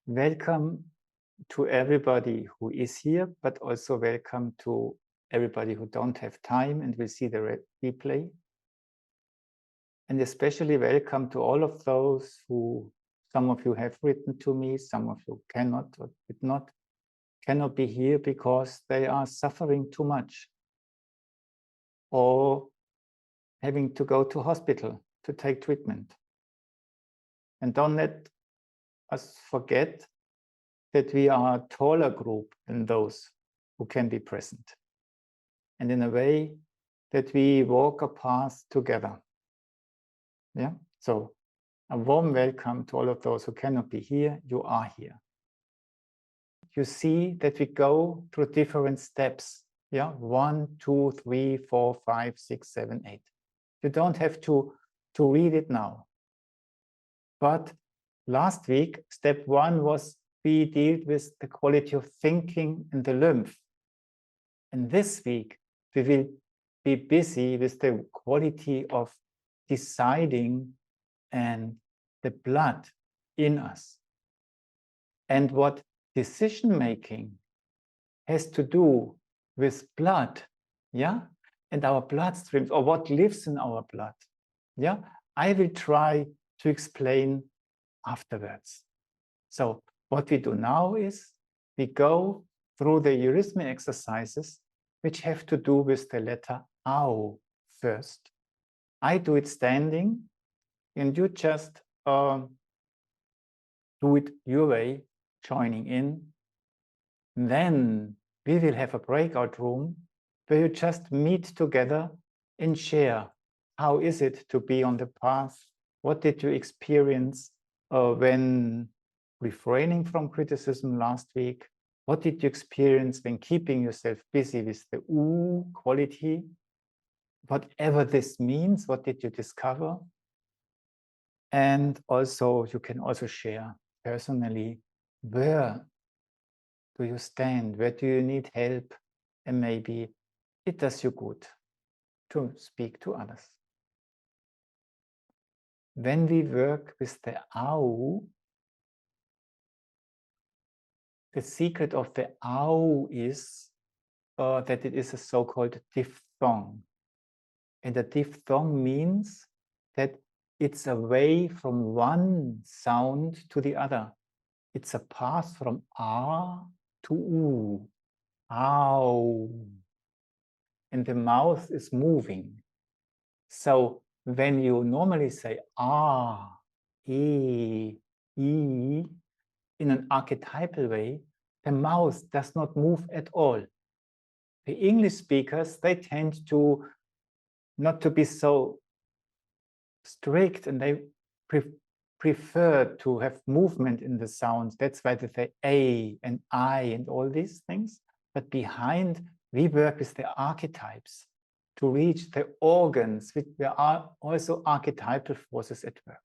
Welcome to everybody who is here, but also welcome to everybody who don't have time and will see the replay. And especially welcome to all of those who, some of you have written to me, some of you cannot or cannot be here because they are suffering too much or having to go to hospital to take treatment. And don't let us forget that we are a taller group than those who can be present. And in a way that we walk a path together. Yeah. So a warm welcome to all of those who cannot be here. You are here. You see that we go through different steps. Yeah. 1, 2, 3, 4, 5, 6, 7, 8. You don't have to read it now. But last week, step 1 was we dealt with the quality of thinking and the lymph. And this week, we will be busy with the quality of deciding and the blood in us. And what decision-making has to do with blood, yeah? And our bloodstreams, or what lives in our blood, yeah? I will try to explain afterwards. So what we do now is we go through the Eurythmy exercises, which have to do with the letter AU first. I do it standing, and you just do it your way, joining in. Then we will have a breakout room where you just meet together and share. How is it to be on the path? What did you experience when refraining from criticism last week? What did you experience when keeping yourself busy with the OO quality? Whatever this means, what did you discover? And also, you can also share personally, where do you stand? Where do you need help? And maybe it does you good to speak to others. When we work with the AU, the secret of the AU is that it is a so-called diphthong. And a diphthong means that it's a way from one sound to the other. It's a path from A to U. Ow. And the mouth is moving. So when you normally say ah, e, in an archetypal way, the mouth does not move at all. The English speakers, they tend to not to be so strict, and they prefer to have movement in the sounds. That's why they say a and I and all these things. But behind, we work with the archetypes to reach the organs, which there are also archetypal forces at work.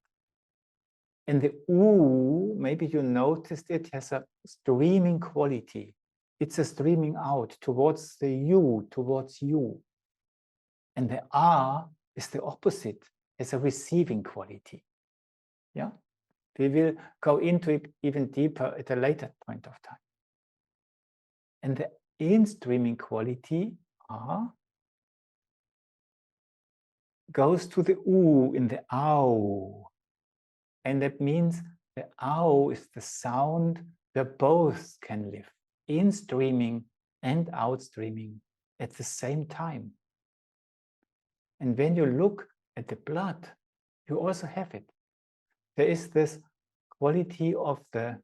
And the U, maybe you noticed it, has a streaming quality. It's a streaming out towards the U, towards you. And the R is the opposite, has a receiving quality. Yeah, we will go into it even deeper at a later point of time. And the in-streaming quality R goes to the U in the AU. And that means the AU is the sound where both can live, in-streaming and out-streaming at the same time. And when you look at the blood, you also have it. There is this quality of the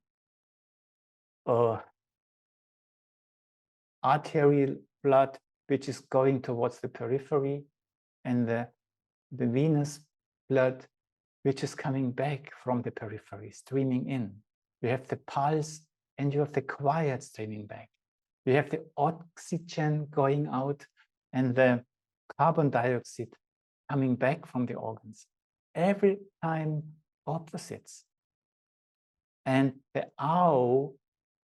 arterial blood, which is going towards the periphery, and the venous blood, which is coming back from the periphery, streaming in. You have the pulse, and you have the quiet streaming back. You have the oxygen going out, and the carbon dioxide coming back from the organs. Every time opposites. And the AU,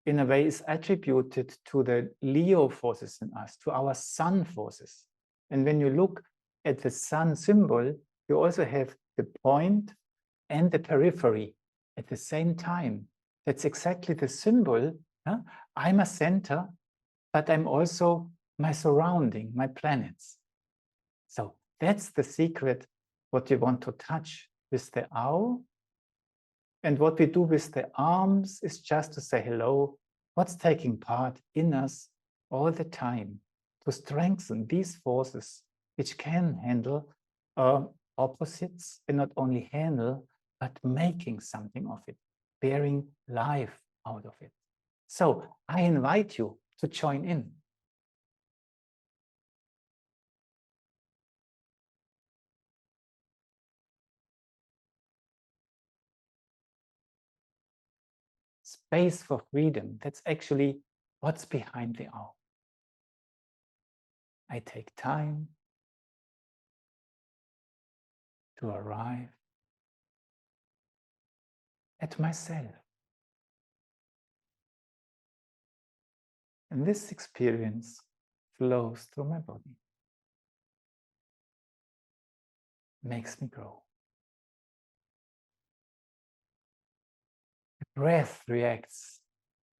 in a way, is attributed to the Leo forces in us, to our sun forces. And when you look at the sun symbol, you also have the point and the periphery at the same time. That's exactly the symbol. Huh? I'm a center, but I'm also my surrounding, my planets. So that's the secret, what you want to touch with the owl. And what we do with the arms is just to say hello, what's taking part in us all the time, to strengthen these forces which can handle opposites, and not only handle, but making something of it, bearing life out of it. So I invite you to join in. Space for freedom, that's actually what's behind the owl. I take time to arrive at myself. And this experience flows through my body, makes me grow. The breath reacts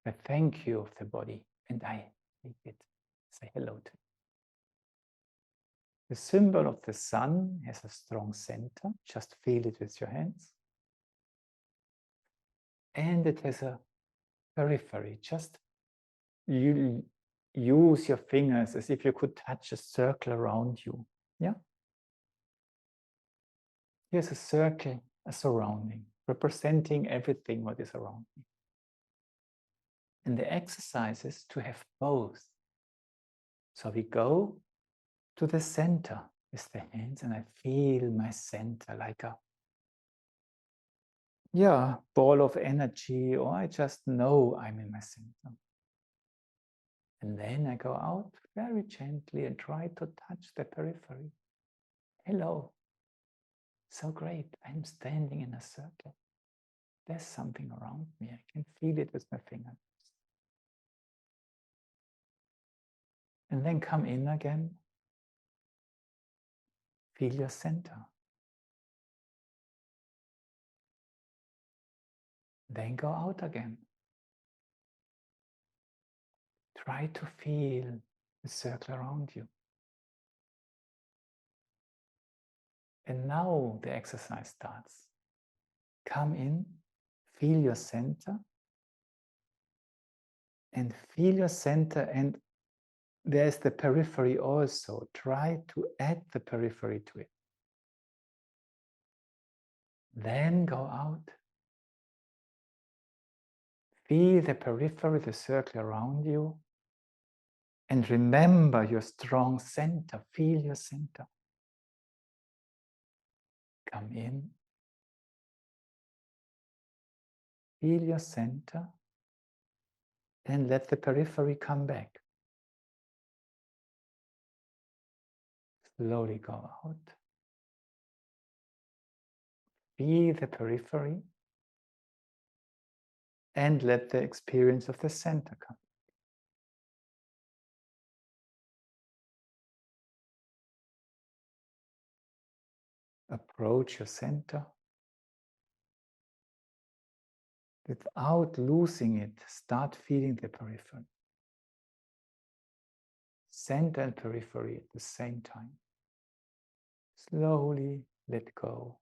the thank you of the body, and I take it, say hello to it. The symbol of the sun has a strong center, just feel it with your hands. And it has a periphery, just you use your fingers as if you could touch a circle around you. Yeah? Here's a circle, a surrounding, representing everything what is around me. And the exercise is to have both. So we go to the center with the hands, and I feel my center like a ball of energy, or I just know I'm in my center. And then I go out very gently and try to touch the periphery. Hello. So great. I'm standing in a circle. There's something around me. I can feel it with my fingers. And then come in again. Feel your center. Then go out again. Try to feel the circle around you. And now the exercise starts. Come in, feel your center, and feel your center, and there's the periphery also. Try to add the periphery to it. Then go out. Feel the periphery, the circle around you, and remember your strong center. Feel your center. Come in. Feel your center, and let the periphery come back. Slowly go out. Feel the periphery, and let the experience of the center come. Approach your center. Without losing it, start feeling the periphery. Center and periphery at the same time. Slowly let go.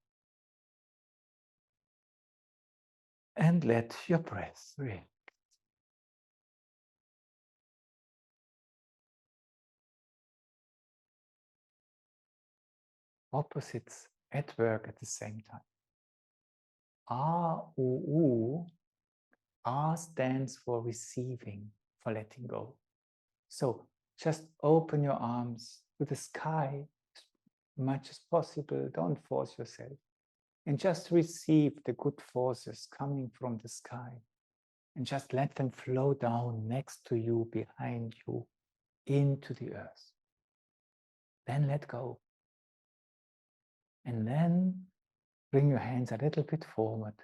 And let your breath react. Opposites at work at the same time. R, U, U. R stands for receiving, for letting go. So just open your arms to the sky as much as possible. Don't force yourself. And just receive the good forces coming from the sky. And just let them flow down next to you, behind you, into the earth. Then let go. And then bring your hands a little bit forward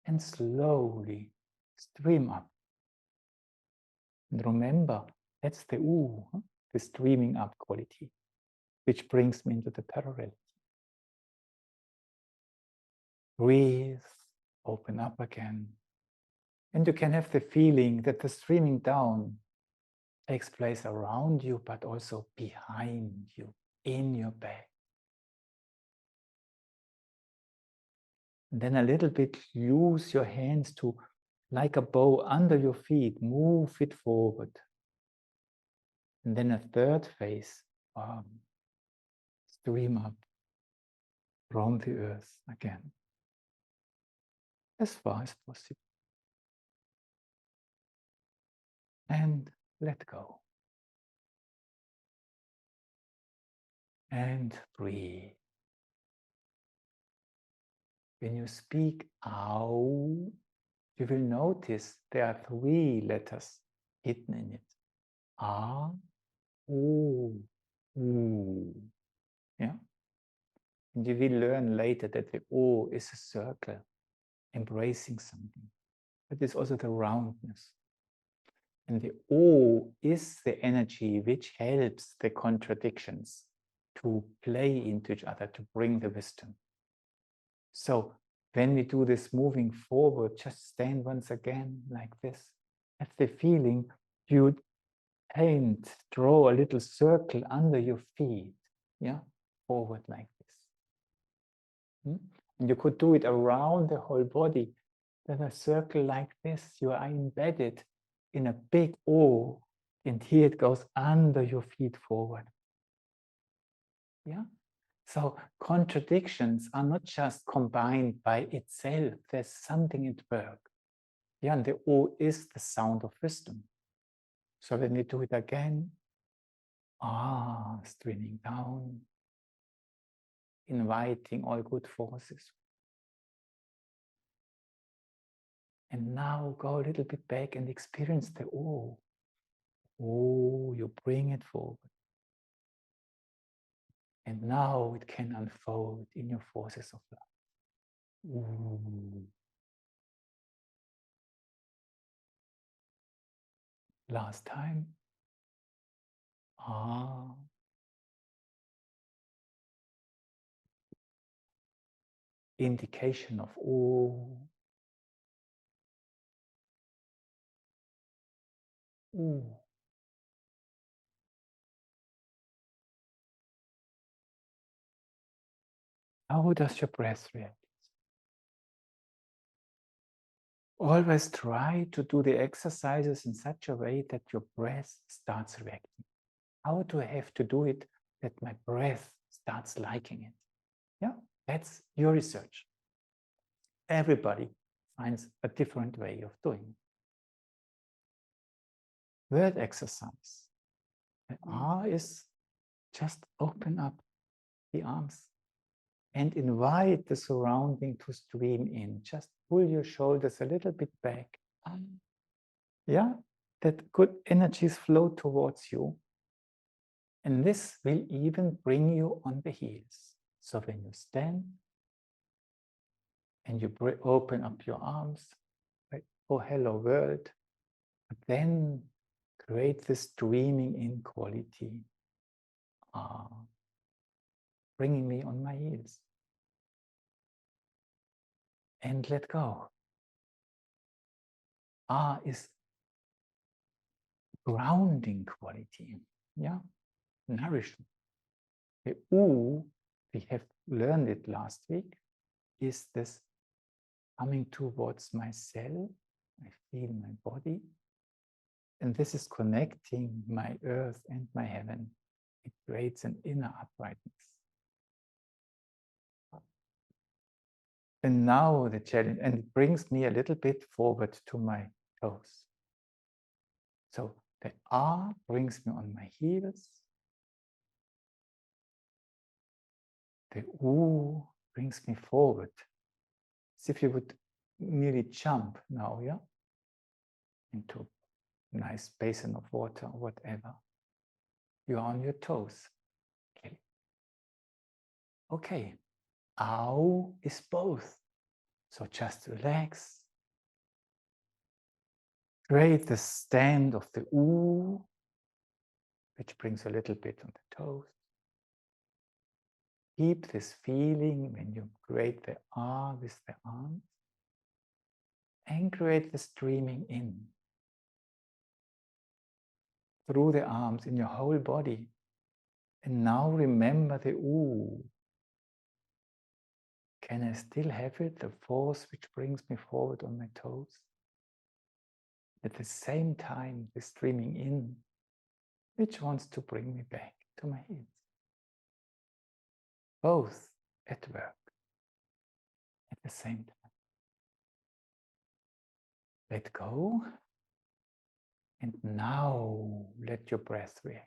and slowly stream up. And remember, that's the U, the streaming up quality, which brings me into the parallel. Breathe, open up again, And you can have the feeling that the streaming down takes place around you, but also behind you, in your back. And then a little bit use your hands to, like a bow under your feet, move it forward. And then a third phase, stream up from the earth again, as far as possible. And let go. And breathe. When you speak ow, you will notice there are 3 letters hidden in it. Ah, ooh, ooh. Yeah? And you will learn later that the O is a circle, embracing something. But it's also the roundness. And the O is the energy which helps the contradictions to play into each other, to bring the wisdom. So when we do this moving forward, just stand once again like this. Have the feeling you draw a little circle under your feet, yeah, forward like this. And you could do it around the whole body. Then a circle like this, you are embedded in a big O, and here it goes under your feet forward. Yeah. So contradictions are not just combined by itself. There's something at work. Yeah, and the O is the sound of wisdom. So when we do it again, streaming down, inviting all good forces. And now go a little bit back and experience the O. Oh, you bring it forward. And now it can unfold in your forces of love. Ooh. Last time. Indication of ooh. Ooh. How does your breath react? Always try to do the exercises in such a way that your breath starts reacting. How do I have to do it that my breath starts liking it? Yeah, that's your research. Everybody finds a different way of doing it. Word exercise. The R is just open up the arms and invite the surrounding to stream in. Just pull your shoulders a little bit back. Yeah, that good energies flow towards you. And this will even bring you on the heels. So when you stand and you open up your arms, like, oh, hello world, but then create this streaming in quality, bringing me on my heels. And let go. Is grounding quality, yeah, nourishment. The U, we have learned it last week, is this coming towards myself. I feel my body, and this is connecting my earth and my heaven. It creates an inner uprightness. And now the challenge, and it brings me a little bit forward to my toes. So the R brings me on my heels. The U brings me forward. As if you would nearly jump now, yeah? Into a nice basin of water or whatever. You are on your toes. Okay. Okay. Ow is both. So just relax. Create the stand of the U, which brings a little bit on the toes. Keep this feeling when you create the R with the arms. and create the streaming in through the arms in your whole body. And now remember the ooh. Can I still have it, the force which brings me forward on my toes? At the same time, the streaming in, which wants to bring me back to my heels. Both at work at the same time. Let go, and now let your breath react.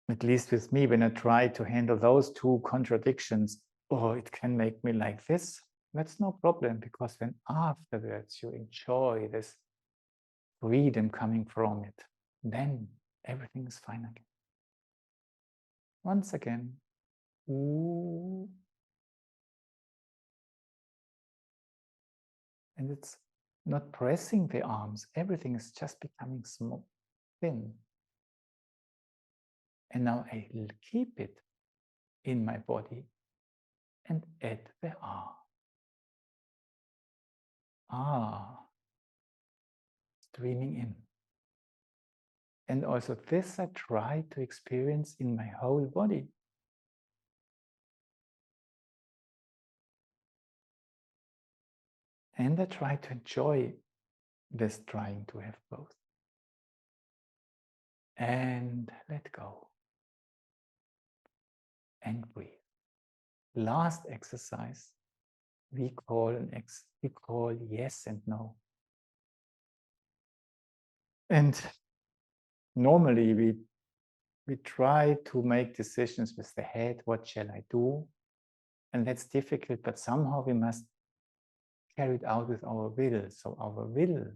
At least with me, when I try to handle those two contradictions, oh, it can make me like this. That's no problem, because when afterwards you enjoy this freedom coming from it, then everything is fine again. Once again, ooh. And it's not pressing the arms, everything is just becoming small, thin. And now I'll keep it in my body and add the ah. Ah, streaming in. And also this I try to experience in my whole body. And I try to enjoy this trying to have both. And let go. And breathe. Last exercise we call yes and no. And normally we try to make decisions with the head, what shall I do? And that's difficult, but somehow we must carry it out with our will. So our will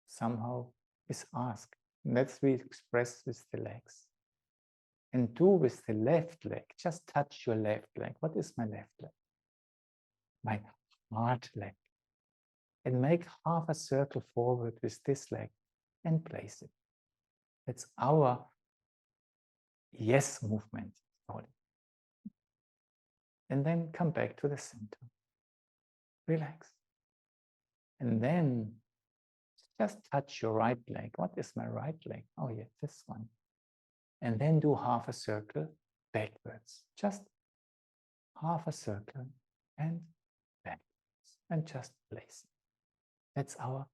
somehow is asked. And that's we express with the legs. And do with the left leg, just touch your left leg. What is my left leg? My heart leg. And make half a circle forward with this leg and place it. That's our yes movement. And then come back to the center. Relax. And then just touch your right leg. What is my right leg? Oh yeah, this one. And then do half a circle backwards. Just half a circle and backwards. And just place it. That's our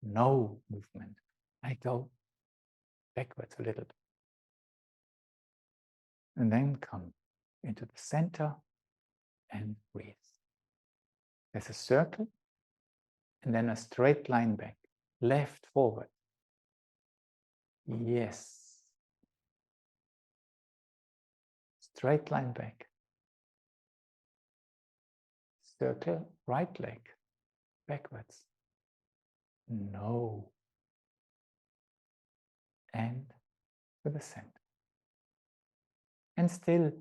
no movement. I go backwards a little bit. And then come into the center and breathe. There's a circle and then a straight line back. Left forward. Yes. Straight line back. Circle, right leg, backwards. No. And to the center. And still,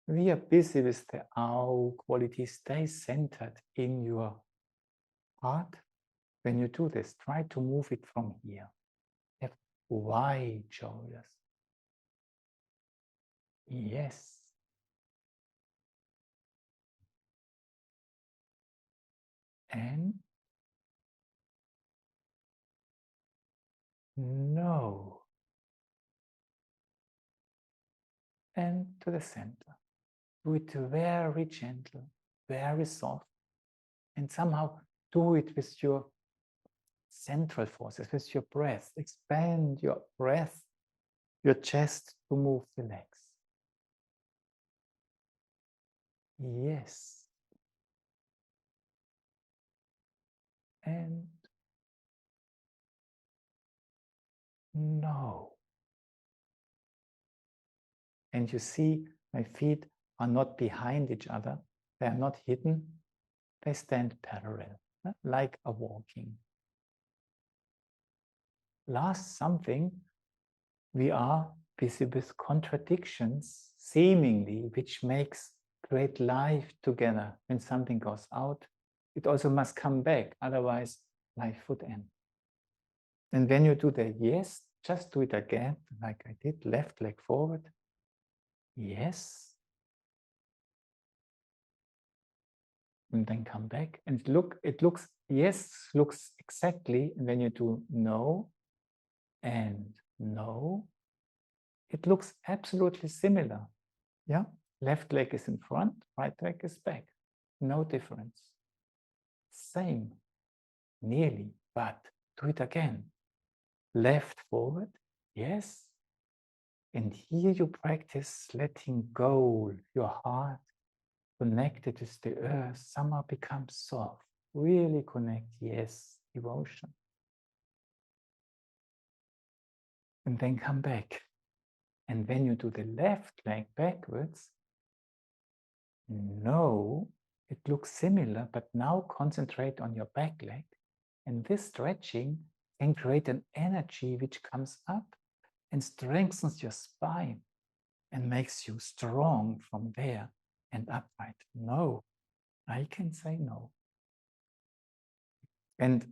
we are busy with the ow quality. Stay centered in your heart. When you do this, try to move it from here. Have wide shoulders. Yes. And no. And to the center. Do it very gentle, very soft. And somehow do it with your central forces, with your breath. Expand your breath, your chest to move the legs. Yes. And no. And you see, my feet are not behind each other. They are not hidden. They stand parallel, like a walking. Last something, we are busy with contradictions, seemingly, which makes great life together. When something goes out, it also must come back, otherwise life would end. And when you do the yes, just do it again, like I did, left leg forward. Yes. And then come back and look. It looks, yes, looks exactly. And when you do no and no, it looks absolutely similar. Yeah, left leg is in front, right leg is back. No difference. Same, nearly, but do it again. Left forward, yes. And here you practice letting go. Your heart connected with the earth somehow becomes soft. Really connect, yes, devotion. And then come back. And when you do the left leg backwards, no, it looks similar, but now concentrate on your back leg. And this stretching can create an energy which comes up and strengthens your spine and makes you strong from there and upright. No, I can say no. And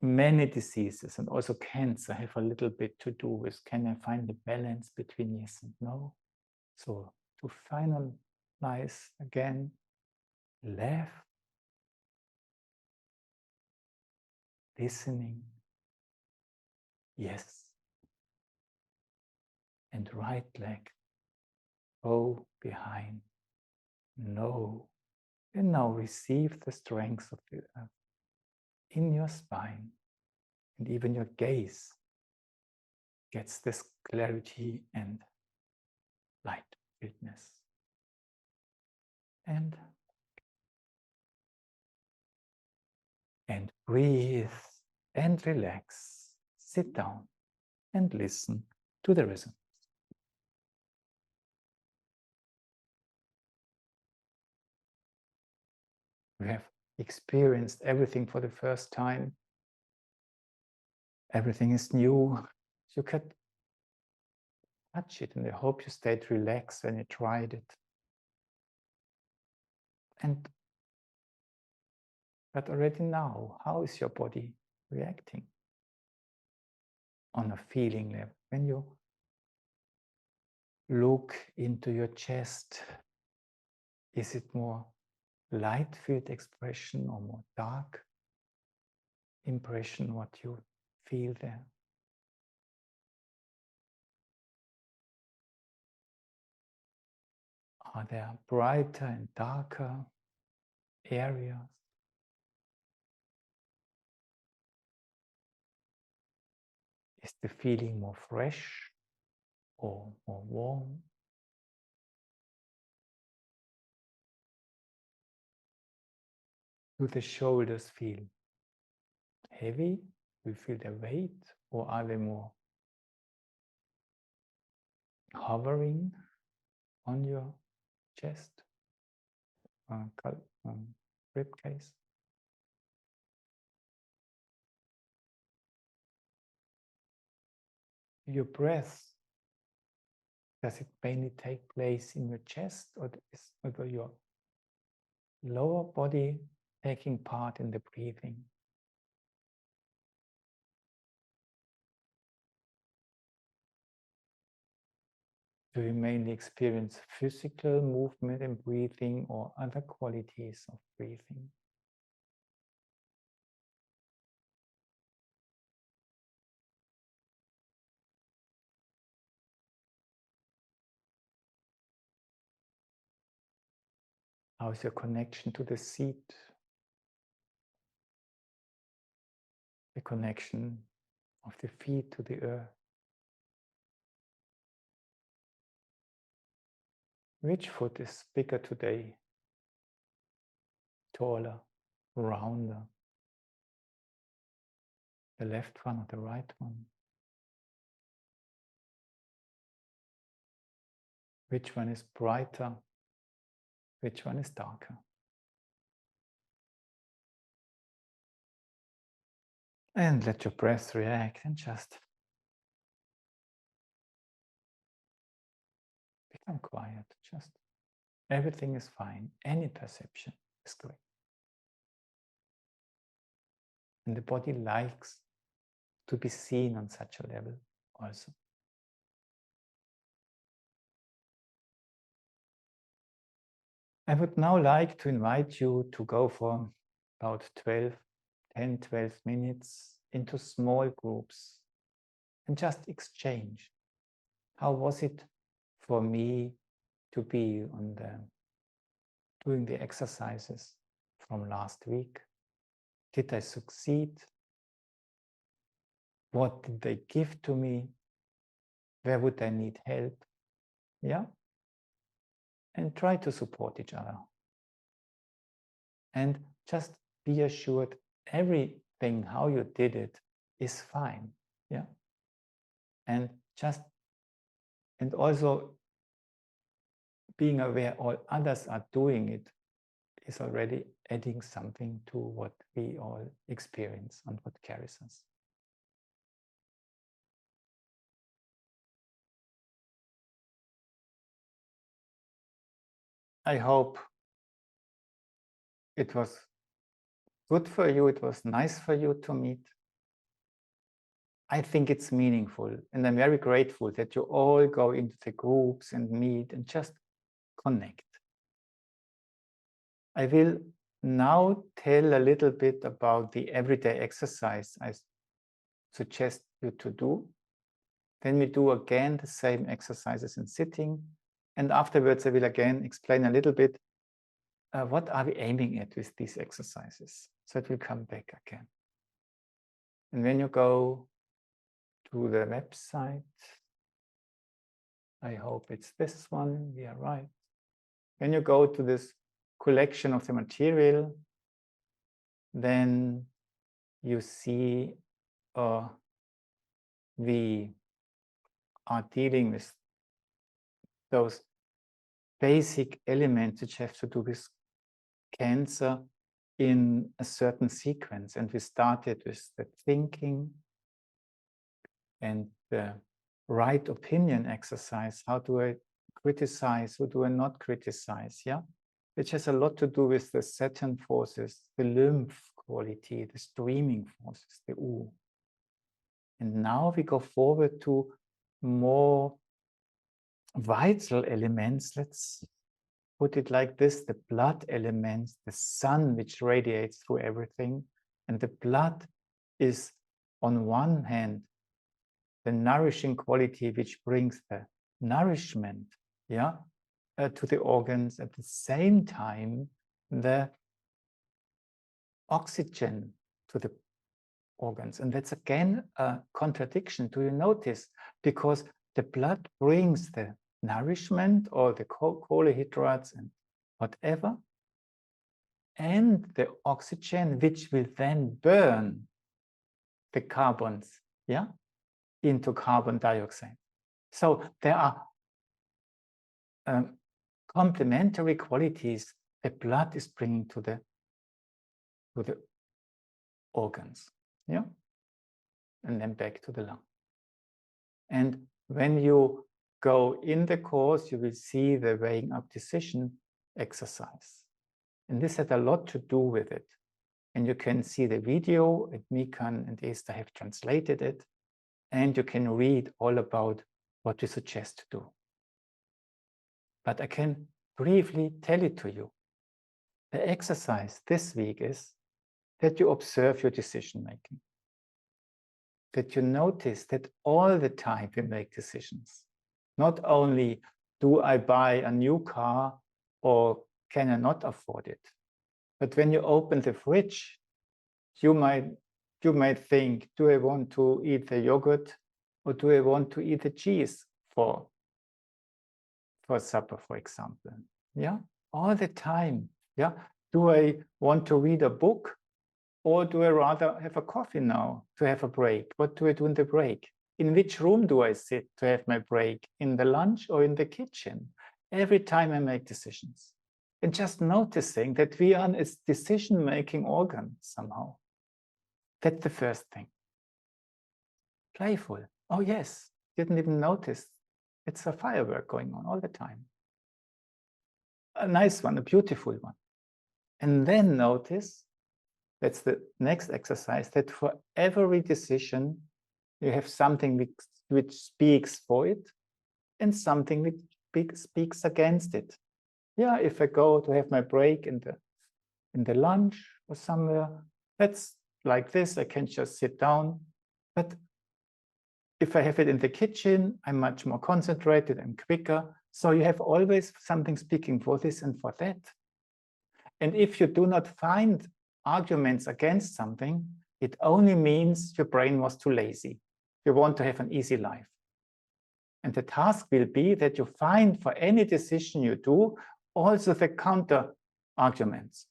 many diseases and also cancer have a little bit to do with, can I find the balance between yes and no? So to finalize again, left, listening, yes, and right leg, go behind, no. And now receive the strength of the earth in your spine, and even your gaze gets this clarity and lightness. And breathe and relax. Sit down and listen to the rhythm. We have experienced everything for the first time. Everything is new. You could touch it, and I hope you stayed relaxed when you tried it. But already now, how is your body reacting on a feeling level? When you look into your chest, is it more light field expression or more dark impression, what you feel there? Are there brighter and darker areas? Is the feeling more fresh or more warm? Do the shoulders feel heavy? Do you feel the weight, or are they more hovering on your chest, rib case? Your breath, does it mainly take place in your chest, or is your lower body taking part in the breathing? Do you mainly experience physical movement in breathing or other qualities of breathing? How is your connection to the seat? The connection of the feet to the earth? Which foot is bigger today? Taller, rounder? The left one or the right one? Which one is brighter? Which one is darker? And let your breath react and just become quiet. Just everything is fine. Any perception is great. And the body likes to be seen on such a level also. I would now like to invite you to go for about 10, 12 minutes into small groups and just exchange. How was it for me to be doing the exercises from last week? Did I succeed? What did they give to me? Where would I need help? Yeah? And try to support each other. And just be assured everything, how you did it, is fine. Yeah? And also being aware all others are doing it is already adding something to what we all experience and what carries us. I hope it was good for you, it was nice for you to meet. I think it's meaningful, and I'm very grateful that you all go into the groups and meet and just connect. I will now tell a little bit about the everyday exercise I suggest you to do. Then we do again the same exercises in sitting, and afterwards I will again explain a little bit what are we aiming at with these exercises. So it will come back again. And when you go to the website, I hope it's this one, we are right. When you go to this collection of the material, then you see we are dealing with those basic elements which have to do with cancer in a certain sequence. And we started with the thinking and the right opinion exercise. How do I criticize? Who do I not criticize? Yeah, which has a lot to do with the Saturn forces, the lymph quality, the streaming forces, the U. And now we go forward to more vital elements. Let's put it like this: the blood elements, the sun which radiates through everything. And the blood is, on one hand, the nourishing quality which brings the nourishment, yeah, to the organs. At the same time, the oxygen to the organs. And that's again a contradiction. Do you notice? Because the blood brings the nourishment or the carbohydrates and whatever, and the oxygen, which will then burn the carbons, yeah, into carbon dioxide. So there are complementary qualities the blood is bringing to the organs, yeah, and then back to the lung. And when you go in the course, you will see the weighing up decision exercise. And this had a lot to do with it. And you can see the video, and Mikan and Esther have translated it. And you can read all about what we suggest to do. But I can briefly tell it to you. The exercise this week is that you observe your decision making. That you notice that all the time we make decisions. Not only do I buy a new car or can I not afford it, but when you open the fridge, you might think, do I want to eat the yogurt or do I want to eat the cheese for supper, for example? Yeah, all the time. Yeah, do I want to read a book or do I rather have a coffee now to have a break? What do I do in the break? In which room do I sit to have my break? In the lunch or in the kitchen? Every time I make decisions. And just noticing that we are a decision-making organ somehow. That's the first thing. Playful. Oh yes, didn't even notice. It's a firework going on all the time. A nice one, a beautiful one. And then notice, that's the next exercise, that for every decision, you have something which speaks for it and something which speaks against it. Yeah, if I go to have my break in the lunch or somewhere, that's like this, I can just sit down. But if I have it in the kitchen, I'm much more concentrated and quicker. So you have always something speaking for this and for that. And if you do not find arguments against something, it only means your brain was too lazy. You want to have an easy life. And the task will be that you find for any decision you do, also the counter arguments.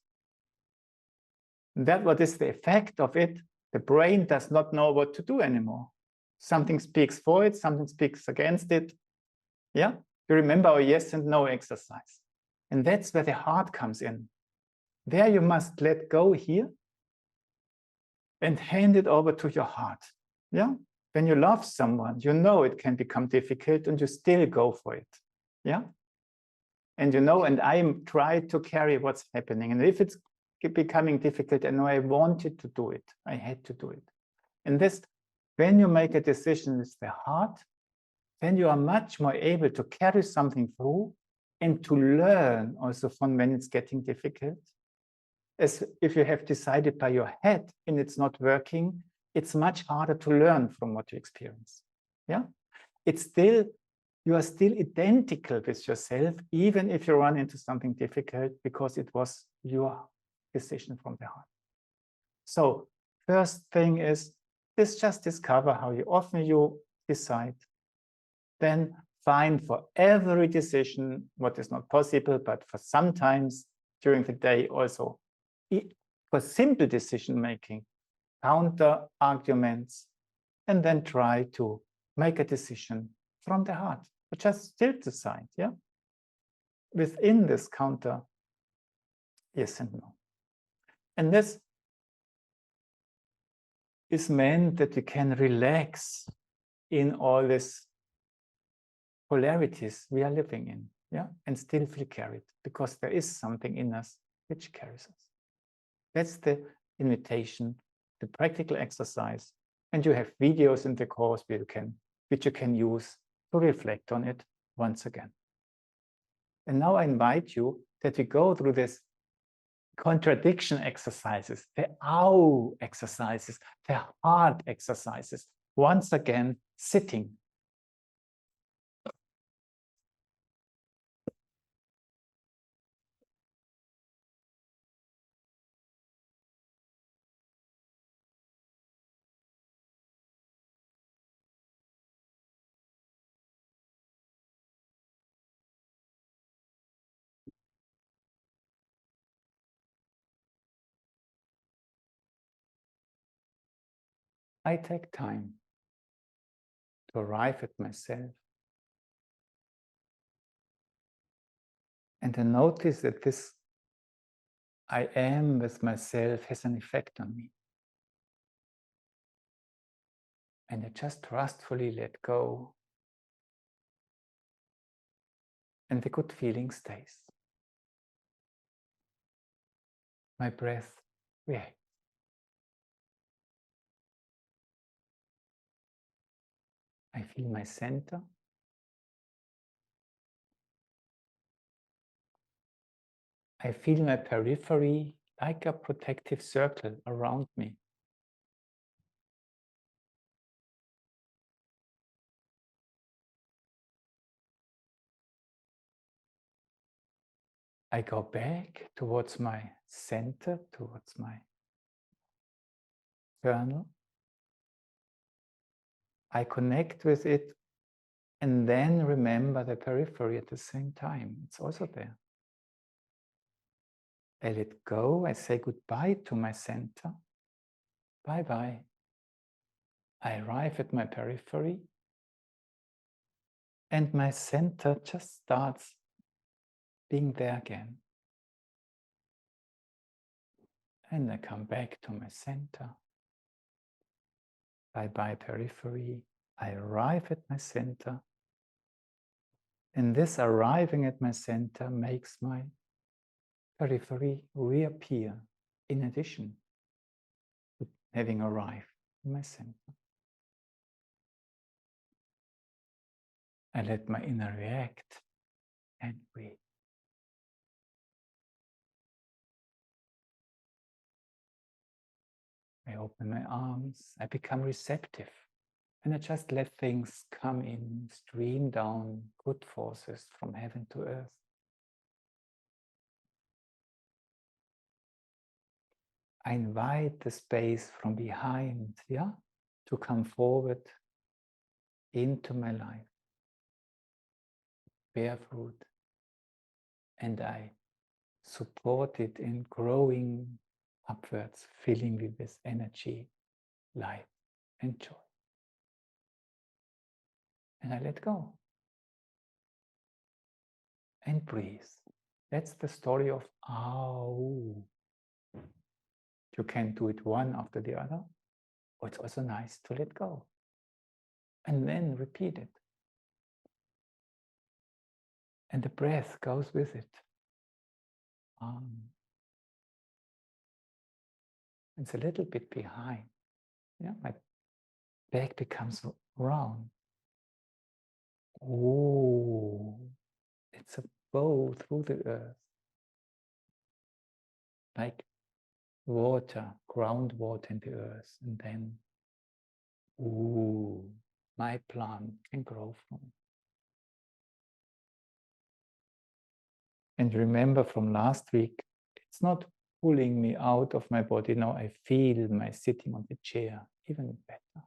That what is the effect of it? The brain does not know what to do anymore. Something speaks for it, something speaks against it. Yeah, you remember our yes and no exercise. And that's where the heart comes in. There you must let go here and hand it over to your heart. Yeah, when you love someone, you know it can become difficult and you still go for it. Yeah, and you know, and I try to carry what's happening. And if it's becoming difficult, I know I wanted to do it. I had to do it. And this, when you make a decision with the heart, then you are much more able to carry something through and to learn also from when it's getting difficult. As if you have decided by your head and it's not working, it's much harder to learn from what you experience. Yeah, it's still, you are still identical with yourself, even if you run into something difficult, because it was your decision from the heart. So first thing is, just discover how often you decide. Then find for every decision what is not possible, but for sometimes during the day also, for simple decision making, counter arguments, and then try to make a decision from the heart, but just still decide, yeah? Within this counter, yes and no. And this is meant that we can relax in all these polarities we are living in, yeah, and still feel carried, because there is something in us which carries us. That's the invitation, the practical exercise, and you have videos in the course which you can use to reflect on it once again. And now I invite you that we go through this contradiction exercises, the ow exercises, the heart exercises, once again sitting. I take time to arrive at myself and to notice that this I am with myself has an effect on me. And I just trustfully let go, and the good feeling stays. My breath reacts. I feel my center. I feel my periphery like a protective circle around me. I go back towards my center, towards my kernel. I connect with it and then remember the periphery at the same time. It's also there. I let go. I say goodbye to my center. Bye-bye. I arrive at my periphery and my center just starts being there again. And I come back to my center. Bye-bye periphery. I arrive at my center. And this arriving at my center makes my periphery reappear in addition to having arrived in my center. I let my inner react and breathe. I open my arms, I become receptive, and I just let things come in, stream down, good forces from heaven to earth. I invite the space from behind, to come forward into my life, bear fruit, and I support it in growing upwards, filling me with energy, light, and joy. And I let go. And breathe. That's the story of Au. You can do it one after the other, or it's also nice to let go. And then repeat it. And the breath goes with it. It's a little bit behind. My back becomes round. Oh, it's a bow through the earth. Like water, groundwater in the earth. And then, my plant can grow from it. And remember from last week, it's not pulling me out of my body. Now I feel my sitting on the chair even better.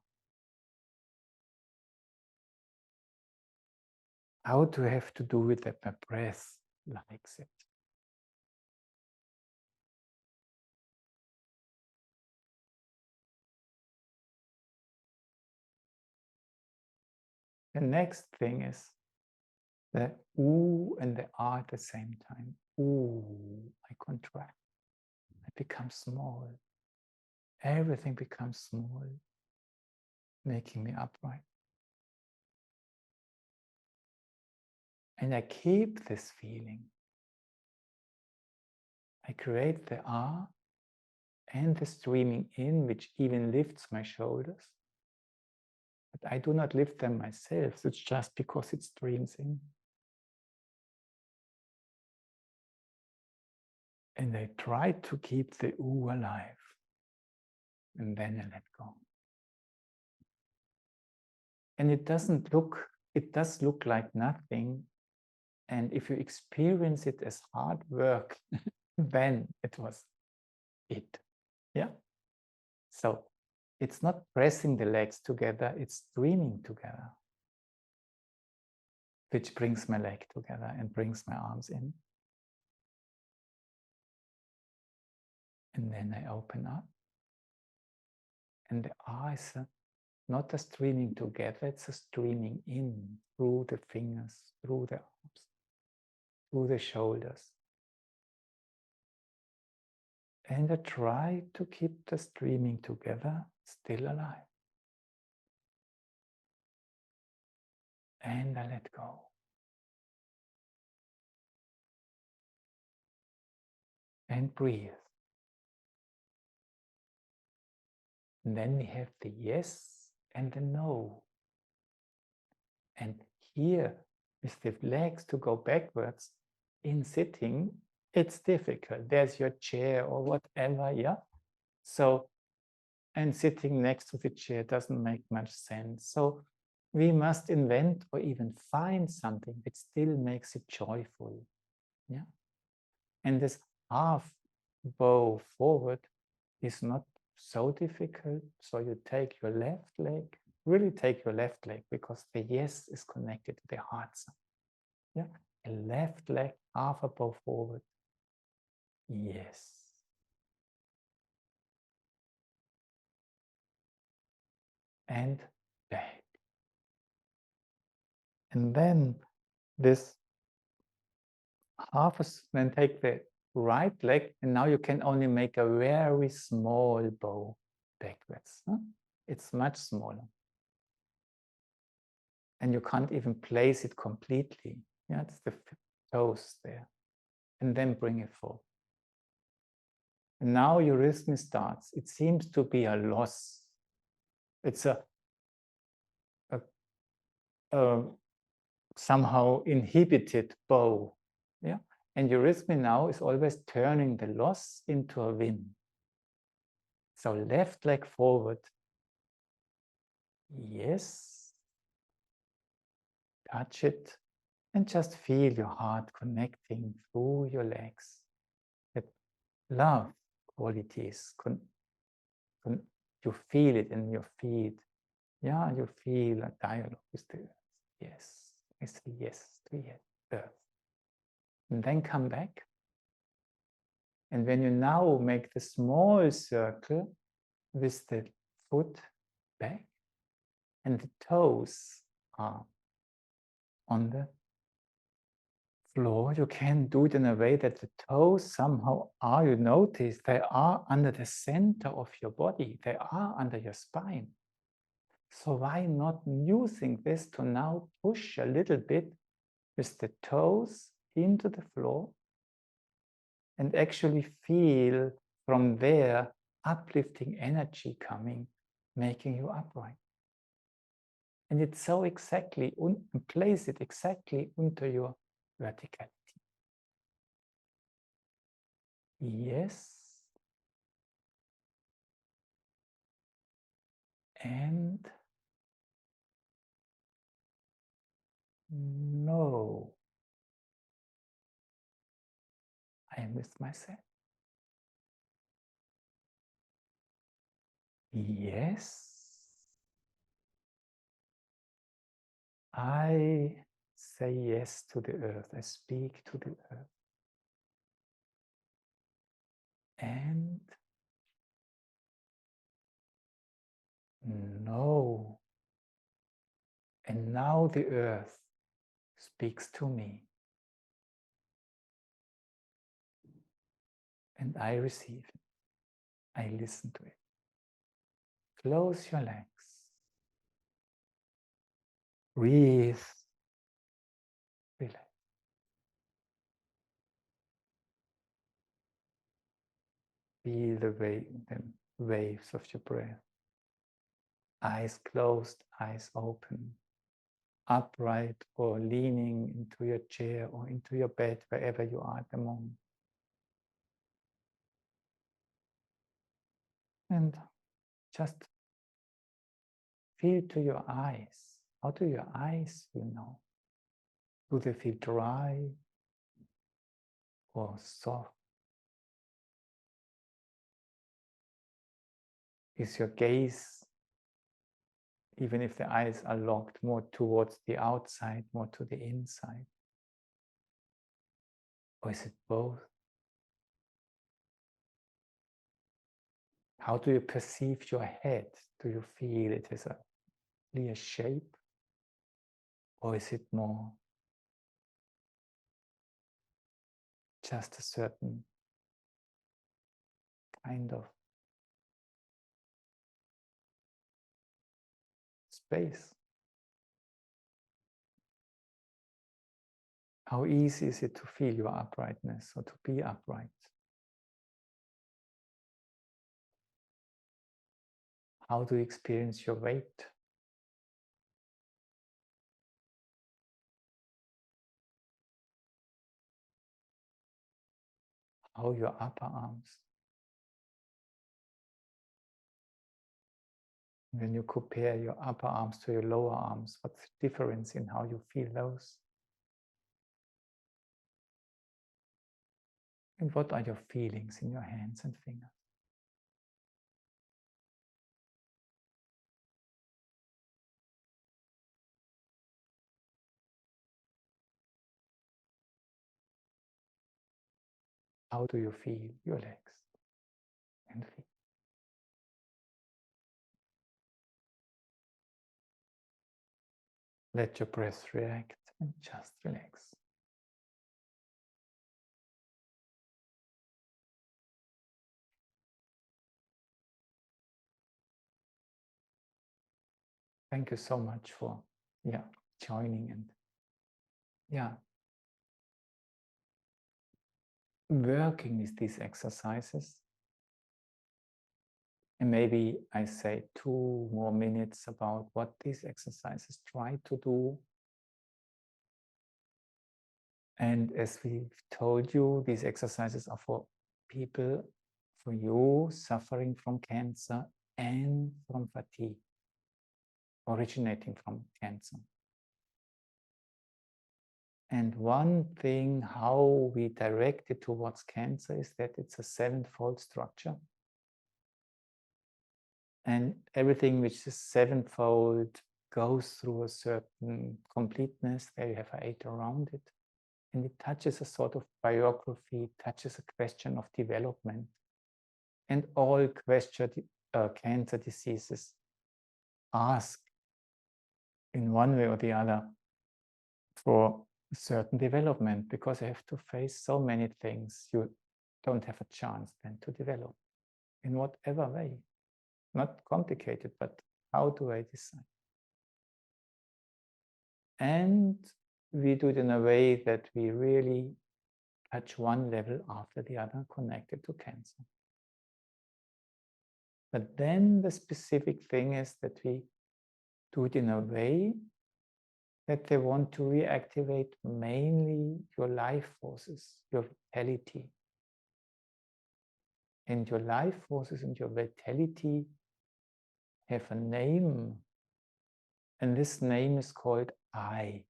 How do I have to do it that my breath likes it? The next thing is the ooh and the ah at the same time. Ooh, I contract. I become small. Everything becomes small, making me upright. And I keep this feeling. I create the ah and the streaming in, which even lifts my shoulders. But I do not lift them myself. It's just because it streams in. And I try to keep the ooh alive. And then I let go. And it does look like nothing. And if you experience it as hard work, then it was it. So it's not pressing the legs together, it's streaming together, which brings my leg together and brings my arms in. And then I open up. And the eyes are not a streaming together, it's a streaming in through the fingers, through the arms, through the shoulders. And I try to keep the streaming together, still alive. And I let go. And breathe. And then we have the yes and the no. And here, with the legs to go backwards in sitting, it's difficult. There's your chair or whatever, So, and sitting next to the chair doesn't make much sense. So we must invent or even find something that still makes it joyful. And this half bow forward is not so difficult. So you take your left leg, really take your left leg, because the yes is connected to the heart. A left leg, half a bow forward. Yes. And back. And then this half, then take the right leg, and now you can only make a very small bow backwards. It's much smaller. And you can't even place it completely. It's the toes there. And then bring it forward. And now Eurythmy starts. It seems to be a loss. It's a somehow inhibited bow. And Eurythmy now is always turning the loss into a win. So left leg forward. Yes. Touch it and just feel your heart connecting through your legs. That love qualities, you feel it in your feet. Yeah, you feel a dialogue with the earth. Yes, I say yes to earth. And then come back. And when you now make the small circle with the foot back and the toes are on the floor, you can do it in a way that the toes somehow are, you notice, they are under the center of your body. They are under your spine. So why not using this to now push a little bit with the toes into the floor and actually feel from there uplifting energy coming, making you upright. And it's so exactly, place it exactly into your verticality. Yes. And no. I am with myself. Yes. I say yes to the earth. I speak to the earth. And no. And now the earth speaks to me. And I receive it. I listen to it. Close your legs. Breathe. Relax. Feel the waves of your breath. Eyes closed, eyes open. Upright or leaning into your chair or into your bed, wherever you are at the moment. And just feel to your eyes. How do your eyes feel now? Do they feel dry or soft? Is your gaze, even if the eyes are locked, more towards the outside, more to the inside? Or is it both? How do you perceive your head? Do you feel it as a clear shape? Or is it more just a certain kind of space? How easy is it to feel your uprightness or to be upright? How do you experience your weight? How your upper arms? When you compare your upper arms to your lower arms, what's the difference in how you feel those? And what are your feelings in your hands and fingers? How do you feel your legs and feet? Let your breath react and just relax. Thank you so much for joining and working with these exercises. And maybe I say 2 more minutes about what these exercises try to do. And as we've told you, these exercises are for people for you suffering from cancer and from fatigue, originating from cancer. And one thing how we direct it towards cancer is that it's a sevenfold structure. And everything which is sevenfold goes through a certain completeness. There you have an 8 around it. And it touches a sort of biography, touches a question of development. And all cancer diseases ask in one way or the other for a certain development, because you have to face so many things you don't have a chance then to develop in whatever way. Not complicated, but how do I decide? And we do it in a way that we really touch one level after the other connected to cancer. But then the specific thing is that we do it in a way that they want to reactivate mainly your life forces, your vitality. And your life forces and your vitality have a name, and this name is called I.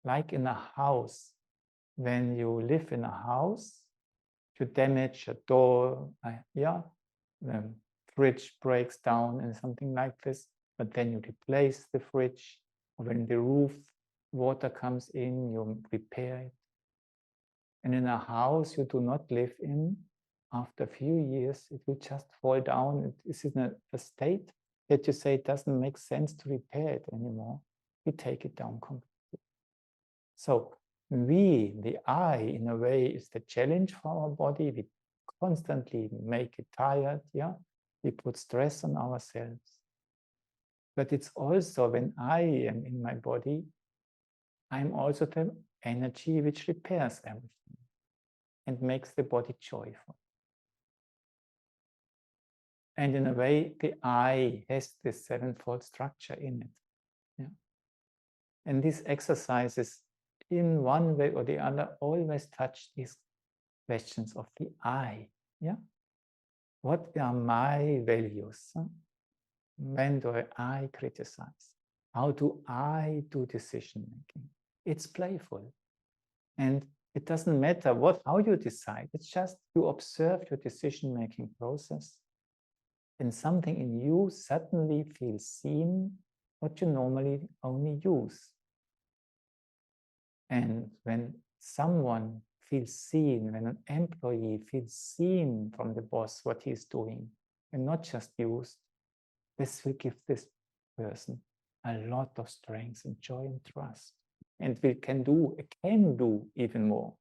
Like in a house, when you live in a house, you damage a door, the fridge breaks down and something like this, but then you replace the fridge. When the roof water comes in, you repair it. And in a house you do not live in, after a few years, it will just fall down. It is in a state that you say it doesn't make sense to repair it anymore. We take it down completely. So we, the I, in a way, is the challenge for our body. We constantly make it tired, we put stress on ourselves. But it's also when I am in my body, I'm also the energy which repairs everything and makes the body joyful. And in a way, the I has this sevenfold structure in it. And these exercises, in one way or the other, always touch these questions of the I. What are my values? When do I criticize? How do I do decision making? It's playful. And it doesn't matter how you decide. It's just you observe your decision making process, and something in you suddenly feels seen, what you normally only use. And when someone feels seen, when an employee feels seen from the boss what he's doing, and not just used, this will give this person a lot of strength and joy and trust. And we can do even more.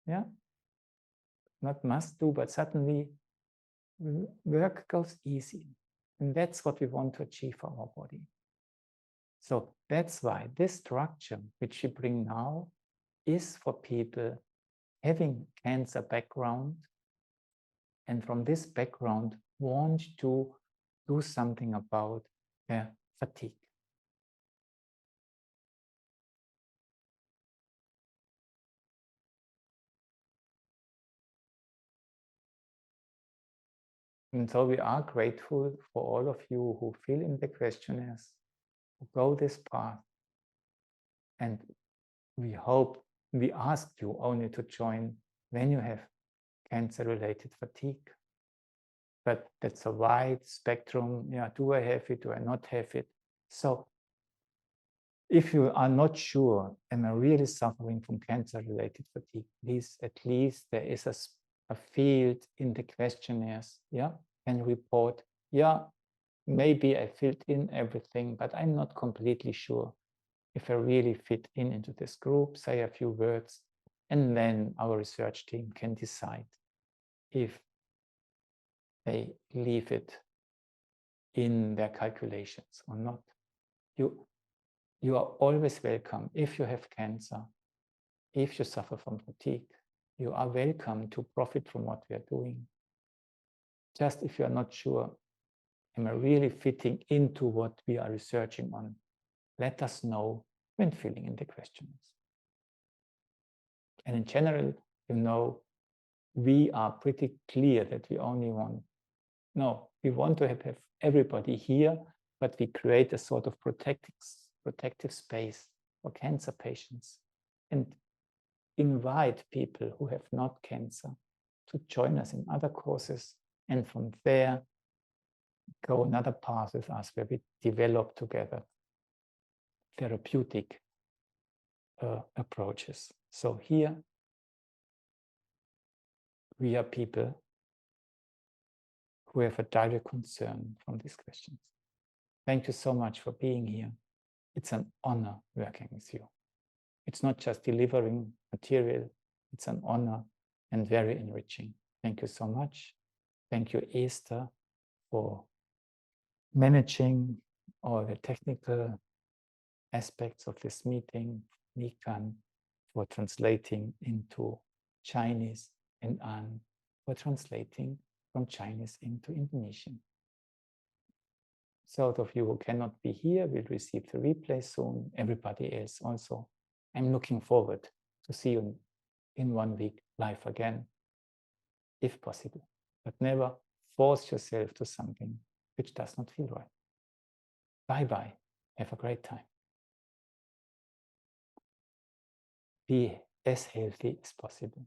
Not must do, but suddenly work goes easy. And that's what we want to achieve for our body. So that's why this structure, which we bring now, is for people having cancer background, and from this background want to do something about their fatigue. And so we are grateful for all of you who fill in the questionnaires, who go this path. And we ask you only to join when you have cancer-related fatigue. But that's a wide spectrum. Do I have it? Do I not have it? So if you are not sure, am I really suffering from cancer-related fatigue? Please, at least there is a field in the questionnaires, and report, maybe I filled in everything, but I'm not completely sure if I really fit into this group, say a few words, and then our research team can decide if they leave it in their calculations or not. You are always welcome. If you have cancer, if you suffer from fatigue, you are welcome to profit from what we are doing. Just if you are not sure, am I really fitting into what we are researching on, let us know when filling in the questions. And in general, we are pretty clear that we only want, no, we want to have everybody here, but we create a sort of protective space for cancer patients and invite people who have not cancer to join us in other courses, and from there go another path with us where we develop together therapeutic approaches. So here we are people who have a direct concern from these questions. Thank you so much for being here. It's an honor working with you. It's not just delivering material, it's an honor and very enriching. Thank you so much. Thank you, Esther, for managing all the technical aspects of this meeting, Nikan for translating into Chinese, and An for translating from Chinese into Indonesian. Those of you who cannot be here will receive the replay soon. Everybody else also. I'm looking forward to see you in 1 week live again, if possible. But never force yourself to something which does not feel right. Bye-bye. Have a great time. Be as healthy as possible.